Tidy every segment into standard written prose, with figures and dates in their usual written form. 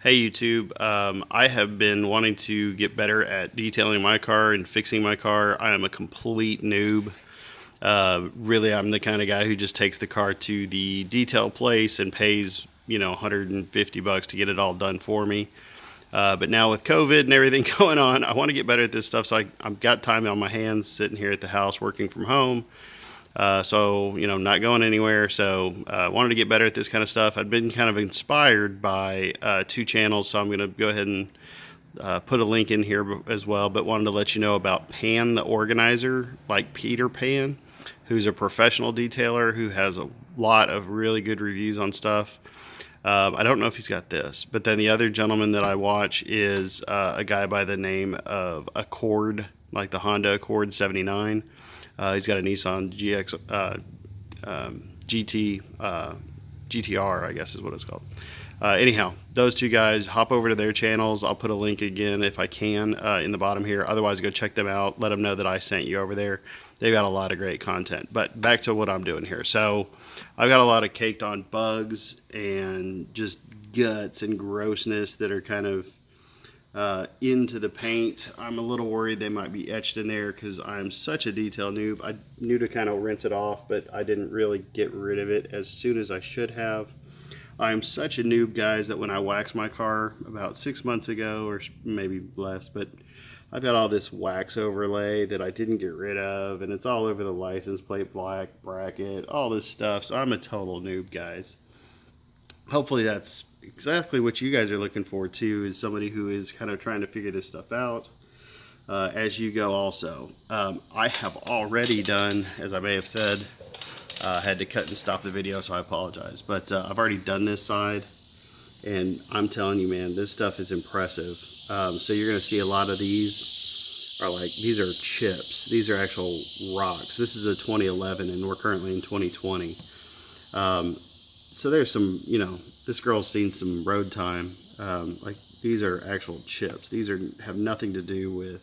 Hey YouTube, I have been wanting to get better at detailing my car and fixing my car. I am a complete noob. Really, I'm the kind of guy who just takes the car to the detail place and pays, 150 bucks to get it all done for me. But now with COVID and everything going on, I want to get better at this stuff. So I've got time on my hands sitting here at the house working from home. Not going anywhere. So, wanted to get better at this kind of stuff. I'd been kind of inspired by two channels, so I'm going to go ahead and put a link in here as well. But wanted to let you know about Pan the Organizer, like Peter Pan, who's a professional detailer who has a lot of really good reviews on stuff. I don't know if he's got this, but then the other gentleman that I watch is a guy by the name of Accord, like the Honda Accord 79. He's got a Nissan GX GT GTR, I guess is what it's called. Anyhow, those two guys, hop over to their channels. I'll put a link again if I can in the bottom here. Otherwise, go check them out. Let them know that I sent you over there. They've got a lot of great content. But back to what I'm doing here. So I've got a lot of caked on bugs and just guts and grossness that are kind of into the paint. I'm a little worried they might be etched in there because I'm such a detail noob. I knew to kind of rinse it off, but I didn't really get rid of it as soon as I should have. I'm such a noob, guys, that when I waxed my car about 6 months ago, or maybe less, but I've got all this wax overlay that I didn't get rid of, and it's all over the license plate black bracket, all this stuff. So I'm a total noob, guys. Hopefully that's exactly what you guys are looking for too, is somebody who is kind of trying to figure this stuff out as you go also. I have already done, as I may have said, had to cut and stop the video, so I apologize. But I've already done this side, and I'm telling you, man, this stuff is impressive. So you're going to see a lot of these are like, these are chips. These are actual rocks. This is a 2011, and we're currently in 2020. So there's some, this girl's seen some road time. Like, these are actual chips. These have nothing to do with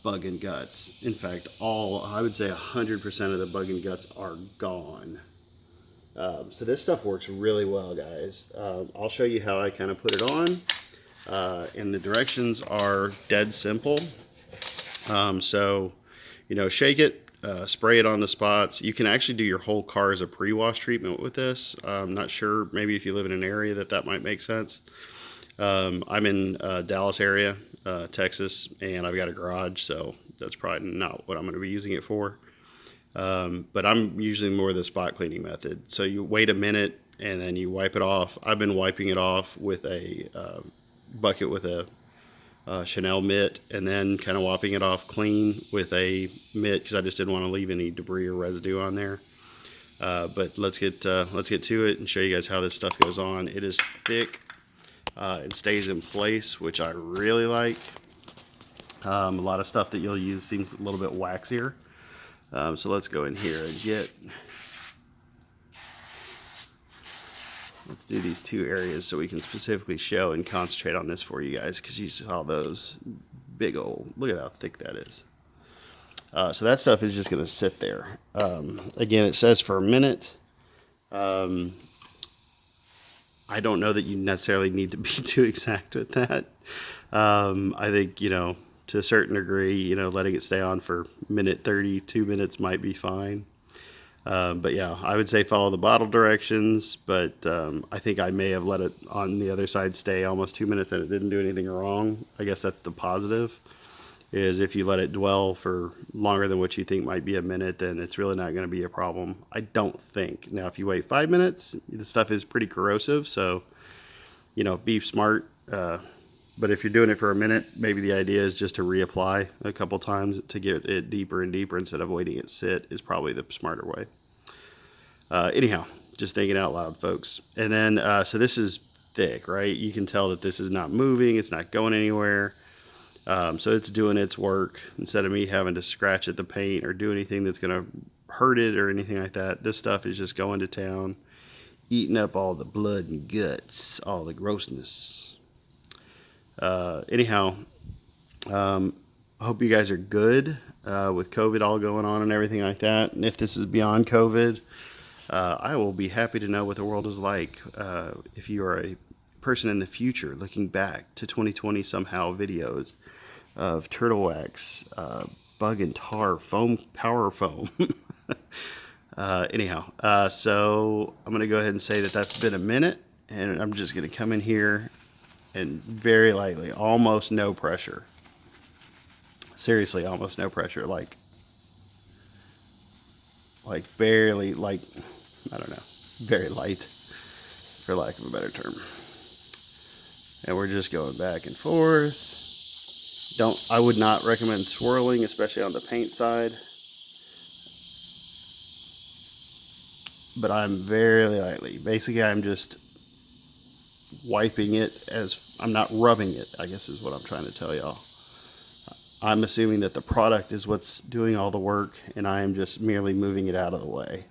bug and guts. In fact, I would say 100% of the bug and guts are gone. So this stuff works really well, guys. I'll show you how I kind of put it on. And the directions are dead simple. Shake it, spray it on the spots. You can actually do your whole car as a pre-wash treatment with this. I'm not sure, maybe if you live in an area that might make sense. I'm in Dallas area, Texas, and I've got a garage, so that's probably not what I'm going to be using it for. But I'm usually more the spot cleaning method. So you wait a minute and then you wipe it off. I've been wiping it off with a bucket with a Chanel mitt, and then kind of wiping it off clean with a mitt because I just didn't want to leave any debris or residue on there. But let's get to it and show you guys how this stuff goes on. It is thick. It stays in place, which I really like. A lot of stuff that you'll use seems a little bit waxier. So let's go in here and let's do these two areas so we can specifically show and concentrate on this for you guys, because you saw those big old, look at how thick that is. So that stuff is just going to sit there. Again, it says for a minute. I don't know that you necessarily need to be too exact with that. I think, to a certain degree, letting it stay on for minute 30, 2 minutes might be fine. But yeah, I would say follow the bottle directions, but I think I may have let it on the other side stay almost 2 minutes and it didn't do anything wrong. I guess that's the positive, is if you let it dwell for longer than what you think might be a minute, then it's really not going to be a problem, I don't think. Now, if you wait 5 minutes, the stuff is pretty corrosive, so, be smart. But if you're doing it for a minute, maybe the idea is just to reapply a couple times to get it deeper and deeper instead of waiting it sit, is probably the smarter way. Anyhow, just thinking out loud, folks. And then, so this is thick, right? You can tell that this is not moving. It's not going anywhere. So it's doing its work. Instead of me having to scratch at the paint or do anything that's going to hurt it or anything like that, this stuff is just going to town, eating up all the blood and guts, all the grossness. Anyhow, I hope you guys are good with COVID all going on and everything like that. And if this is beyond COVID, I will be happy to know what the world is like. If you are a person in the future looking back to 2020 somehow videos of turtle wax, bug and tar, foam, power foam. Anyhow, so I'm going to go ahead and say that that's been a minute, and I'm just going to come in here and very lightly, almost no pressure. Seriously, almost no pressure, like barely, like, I don't know, very light, for lack of a better term. And we're just going back and forth. I would not recommend swirling, especially on the paint side. But I'm very lightly. Basically, I'm just wiping it, as I'm not rubbing it, I guess is what I'm trying to tell y'all. I'm assuming that the product is what's doing all the work, and I am just merely moving it out of the way.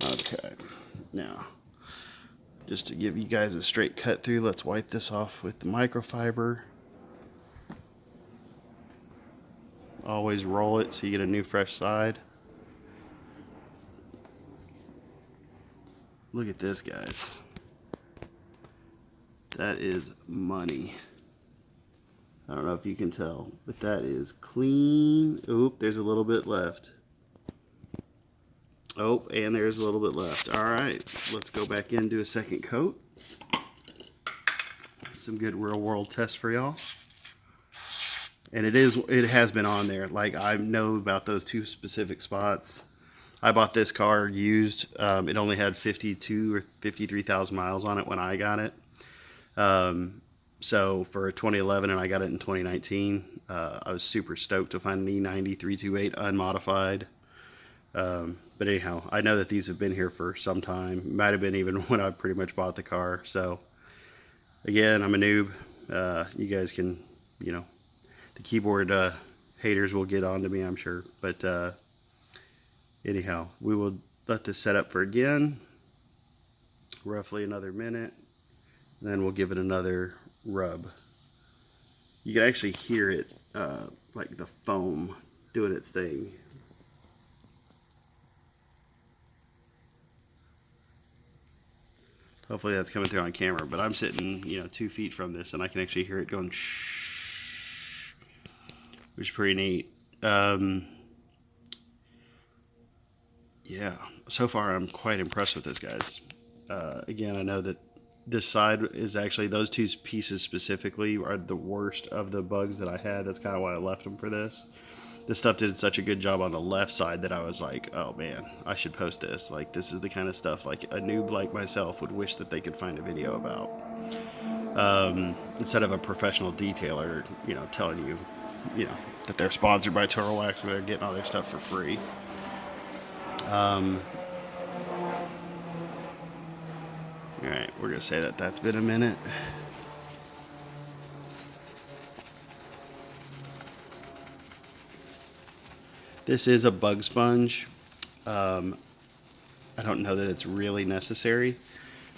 Okay, now, just to give you guys a straight cut through, let's wipe this off with the microfiber. Always roll it so you get a new fresh side. Look at this, guys. That is money. I don't know if you can tell, but that is clean. Oop, there's a little bit left. Oh, and there's a little bit left. All right, let's go back in and do a second coat. Some good real world tests for y'all. And it has been on there. Like, I know about those two specific spots. I bought this car used. It only had 52 or 53,000 miles on it when I got it. So for 2011, and I got it in 2019, I was super stoked to find an E90 328 unmodified. But anyhow, I know that these have been here for some time. Might have been even when I pretty much bought the car. So again, I'm a noob. You guys can, you know, the keyboard haters will get on to me, I'm sure. But anyhow, we will let this set up for again, roughly another minute. Then we'll give it another rub. You can actually hear it, like the foam doing its thing. Hopefully that's coming through on camera, but I'm sitting, 2 feet from this, and I can actually hear it going shh, which is pretty neat. Yeah, so far I'm quite impressed with this, guys. Again, I know that this side is actually, those two pieces specifically are the worst of the bugs that I had. That's kind of why I left them for this. This stuff did such a good job on the left side that I was like, oh man, I should post this. Like, this is the kind of stuff like a noob like myself would wish that they could find a video about. Instead of a professional detailer, telling you, that they're sponsored by Turtle Wax where they're getting all their stuff for free. Alright, we're going to say that that's been a minute. This is a bug sponge. I don't know that it's really necessary.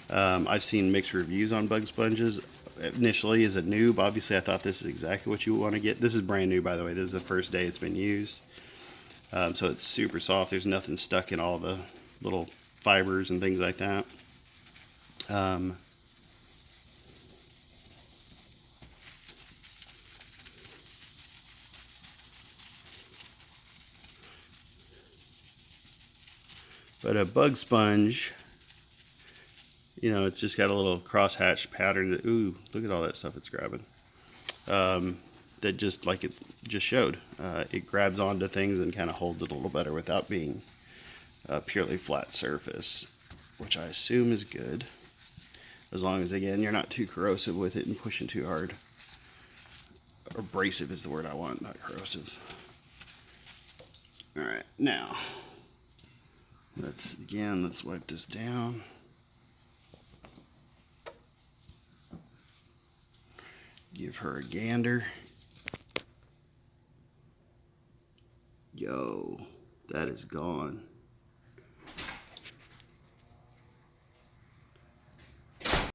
I've seen mixed reviews on bug sponges. Initially, as a noob, obviously I thought this is exactly what you want to get. This is brand new, by the way. This is the first day it's been used. So it's super soft. There's nothing stuck in all the little fibers and things like that. But a bug sponge, it's just got a little crosshatch pattern that, ooh, look at all that stuff it's grabbing. That just, like it's just showed, it grabs onto things and kind of holds it a little better without being a purely flat surface, which I assume is good. As long as, again, you're not too corrosive with it and pushing too hard. Abrasive is the word I want, not corrosive. Alright, now, let's wipe this down. Give her a gander. Yo, that is gone.